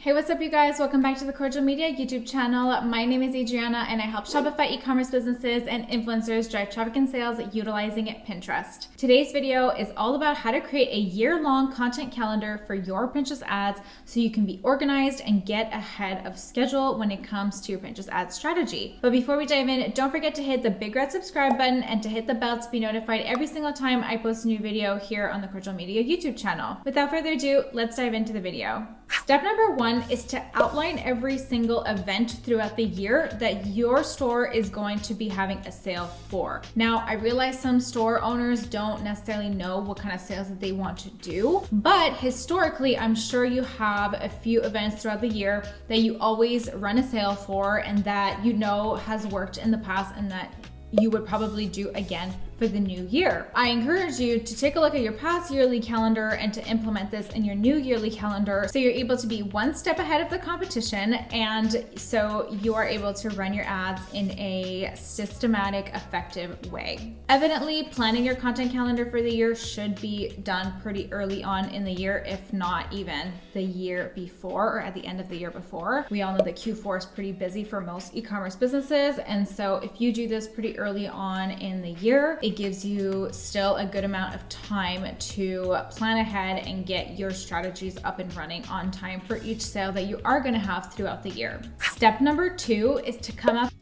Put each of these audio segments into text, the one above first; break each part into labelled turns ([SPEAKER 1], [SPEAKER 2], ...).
[SPEAKER 1] Hey, what's up you guys? Welcome back to the Kordial Media YouTube channel. My name is Adriana and I help Shopify e-commerce businesses and influencers drive traffic and sales utilizing Pinterest. Today's video is all about how to create a year-long content calendar for your Pinterest ads so you can be organized and get ahead of schedule when it comes to your Pinterest ad strategy. But before we dive in, don't forget to hit the big red subscribe button and to hit the bell to be notified every single time I post a new video here on the Kordial Media YouTube channel. Without further ado, let's dive into the video. Step number one is to outline every single event throughout the year that your store is going to be having a sale for. Now, I realize some store owners don't necessarily know what kind of sales that they want to do, but historically, I'm sure you have a few events throughout the year that you always run a sale for and that you know has worked in the past and that you would probably do again for the new year. I encourage you to take a look at your past yearly calendar and to implement this in your new yearly calendar so you're able to be one step ahead of the competition and so you are able to run your ads in a systematic, effective way. Evidently, planning your content calendar for the year should be done pretty early on in the year, if not even the year before or at the end of the year before. We all know that Q4 is pretty busy for most e-commerce businesses, and so if you do this pretty early on in the year, it gives you still a good amount of time to plan ahead and get your strategies up and running on time for each sale that you are going to have throughout the year. Step number two is to come up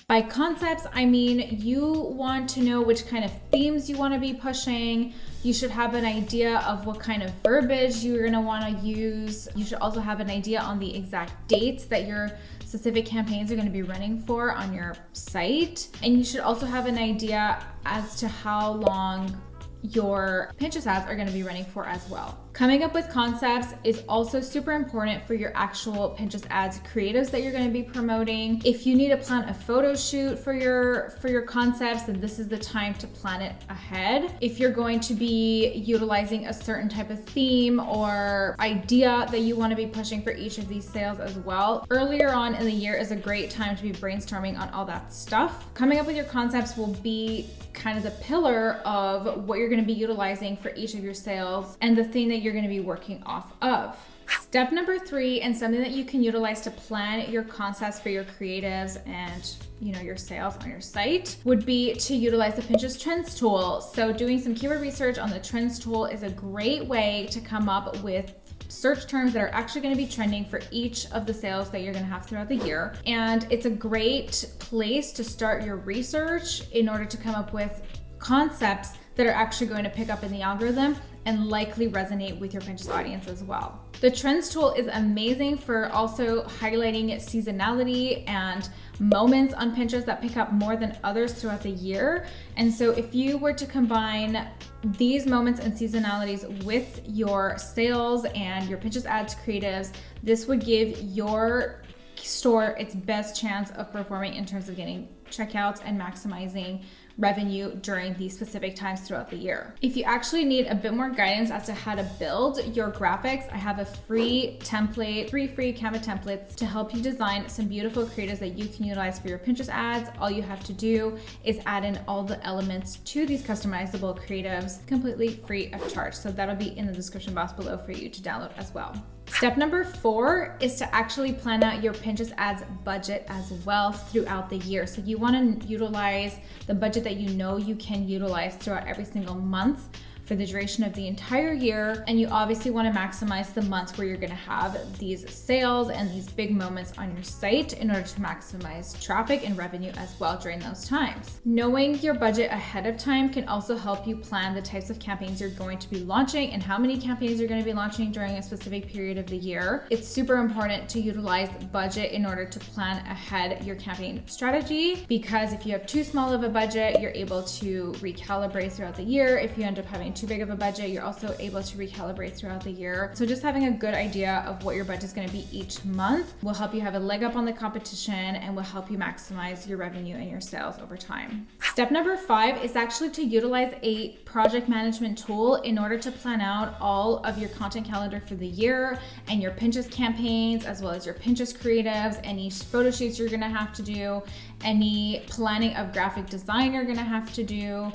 [SPEAKER 1] by concepts. I mean, you want to know which kind of themes you want to be pushing. You should have an idea of what kind of verbiage you're going to want to use. You should also have an idea on the exact dates that your specific campaigns are going to be running for on your site. And you should also have an idea as to how long your Pinterest ads are going to be running for as well. Coming up with concepts is also super important for your actual Pinterest ads creatives that you're going to be promoting. If you need to plan a photo shoot for your concepts, then this is the time to plan it ahead. If you're going to be utilizing a certain type of theme or idea that you want to be pushing for each of these sales as well, earlier on in the year is a great time to be brainstorming on all that stuff. Coming up with your concepts will be kind of the pillar of what you're going to be utilizing for each of your sales and the thing that you're going to be working off of. Step number three, and something that you can utilize to plan your concepts for your creatives and your sales on your site, would be to utilize the Pinterest Trends tool. So doing some keyword research on the Trends tool is a great way to come up with search terms that are actually going to be trending for each of the sales that you're going to have throughout the year. And it's a great place to start your research in order to come up with concepts that are actually going to pick up in the algorithm and likely resonate with your Pinterest audience as well. The Trends tool is amazing for also highlighting seasonality and moments on Pinterest that pick up more than others throughout the year. And so if you were to combine these moments and seasonalities with your sales and your Pinterest ads creatives, this would give your store its best chance of performing in terms of getting checkouts and maximizing revenue during these specific times throughout the year. If you actually need a bit more guidance as to how to build your graphics, I have a free template, 3 free Canva templates to help you design some beautiful creatives that you can utilize for your Pinterest ads. All you have to do is add in all the elements to these customizable creatives completely free of charge. So that'll be in the description box below for you to download as well. Step number 4 is to actually plan out your Pinterest ads budget as well throughout the year. So you want to utilize the budget that you know you can utilize throughout every single month for the duration of the entire year. And you obviously want to maximize the months where you're going to have these sales and these big moments on your site in order to maximize traffic and revenue as well during those times. Knowing your budget ahead of time can also help you plan the types of campaigns you're going to be launching and how many campaigns you're going to be launching during a specific period of the year. It's super important to utilize budget in order to plan ahead your campaign strategy, because if you have too small of a budget, you're able to recalibrate throughout the year. If you end up having too big of a budget, you're also able to recalibrate throughout the year. So just having a good idea of what your budget is going to be each month will help you have a leg up on the competition and will help you maximize your revenue and your sales over time. Step number 5 is actually to utilize a project management tool in order to plan out all of your content calendar for the year and your Pinterest campaigns, as well as your Pinterest creatives, any photo shoots you're going to have to do, any planning of graphic design you're going to have to do,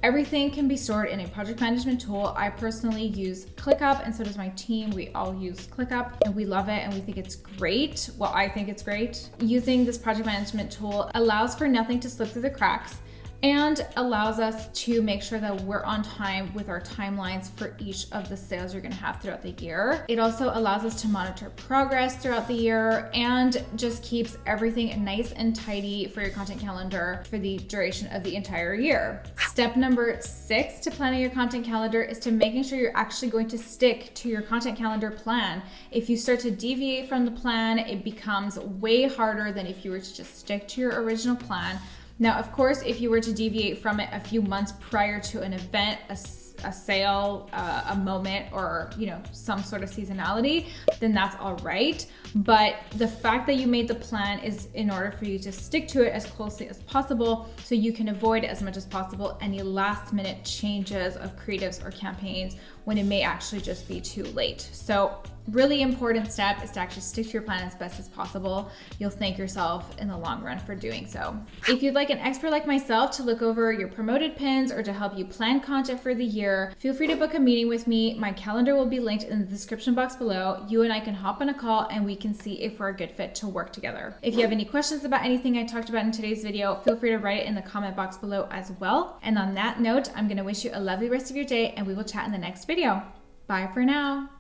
[SPEAKER 1] Everything can be stored in a project management tool. I personally use ClickUp, and so does my team. We all use ClickUp and we love it and we think it's great. Well, I think it's great. Using this project management tool allows for nothing to slip through the cracks and allows us to make sure that we're on time with our timelines for each of the sales you're gonna have throughout the year. It also allows us to monitor progress throughout the year and just keeps everything nice and tidy for your content calendar for the duration of the entire year. Step number 6 to planning your content calendar is to making sure you're actually going to stick to your content calendar plan. If you start to deviate from the plan, it becomes way harder than if you were to just stick to your original plan. Now, of course, if you were to deviate from it a few months prior to an event, a sale, a moment, or some sort of seasonality, then that's all right. But the fact that you made the plan is in order for you to stick to it as closely as possible so you can avoid as much as possible any last minute changes of creatives or campaigns when it may actually just be too late. So really important step is to actually stick to your plan as best as possible. You'll thank yourself in the long run for doing so. If you'd like an expert like myself to look over your promoted pins or to help you plan content for the year, feel free to book a meeting with me. My calendar will be linked in the description box below. You and I can hop on a call and we can see if we're a good fit to work together. If you have any questions about anything I talked about in today's video, feel free to write it in the comment box below as well. And on that note, I'm gonna wish you a lovely rest of your day and we will chat in the next video. Bye for now.